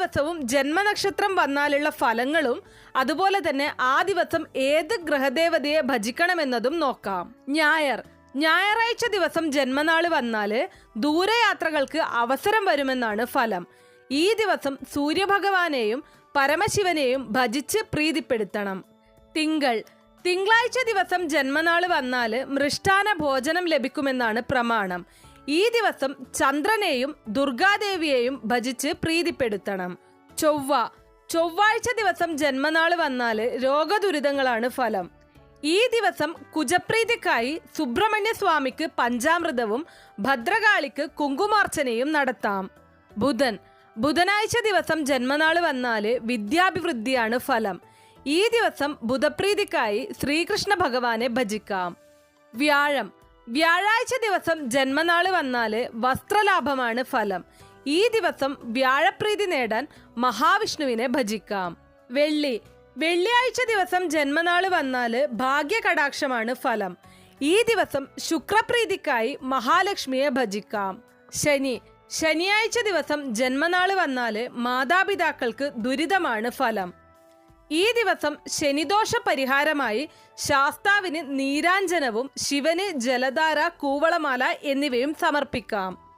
ദിവസവും ജന്മനക്ഷത്രം വന്നാലുള്ള ഫലങ്ങളും അതുപോലെ തന്നെ ആ ദിവസം ഏത് ഗ്രഹദേവതയെ ഭജിക്കണമെന്നതും നോക്കാം. ഞായറാഴ്ച ദിവസം ജന്മനാൾ വന്നാൽ ദൂരയാത്രകൾക്ക് അവസരം വരുമെന്നാണ് ഫലം. ഈ ദിവസം സൂര്യഭഗവാനെയും പരമശിവനെയും ഭജിച്ച് പ്രീതിപ്പെടുത്തണം. തിങ്കളാഴ്ച ദിവസം ജന്മനാൾ വന്നാൽ മൃഷ്ടാന ഭോജനം ലഭിക്കുമെന്നാണ് പ്രമാണം. ഈ ദിവസം ചന്ദ്രനെയും ദുർഗാദേവിയെയും ഭജിച്ച് പ്രീതിപ്പെടുത്തണം. ചൊവ്വാഴ്ച ദിവസം ജന്മനാൾ വന്നാൽ രോഗദുരിതങ്ങളാണ് ഫലം. ഈ ദിവസം കുജപ്രീതിക്കായി സുബ്രഹ്മണ്യ സ്വാമിക്ക് പഞ്ചാമൃതവും ഭദ്രകാളിക്ക് കുങ്കുമാർച്ചനയും നടത്താം. ബുധനാഴ്ച ദിവസം ജന്മനാൾ വന്നാൽ വിദ്യാഭിവൃദ്ധിയാണ് ഫലം. ഈ ദിവസം ബുധപ്രീതിക്കായി ശ്രീകൃഷ്ണ ഭഗവാനെ ഭജിക്കാം. വ്യാഴാഴ്ച ദിവസം ജന്മനാൾ വന്നാൽ വസ്ത്രലാഭമാണ് ഫലം. ഈ ദിവസം വ്യാഴപ്രീതി നേടാൻ മഹാവിഷ്ണുവിനെ ഭജിക്കാം. വെള്ളിയാഴ്ച ദിവസം ജന്മനാൾ വന്നാൽ ഭാഗ്യകടാക്ഷമാണ് ഫലം. ഈ ദിവസം ശുക്രപ്രീതിക്കായി മഹാലക്ഷ്മിയെ ഭജിക്കാം. ശനിയാഴ്ച ദിവസം ജന്മനാൾ വന്നാൽ മാതാപിതാക്കൾക്ക് ദുരിതമാണ് ഫലം. ഈ ദിവസം ശനിദോഷ പരിഹാരമായി ശാസ്താവിന് നീരാഞ്ജനവും ശിവന് ജലധാര, കൂവളമാല എന്നിവയും സമർപ്പിക്കാം.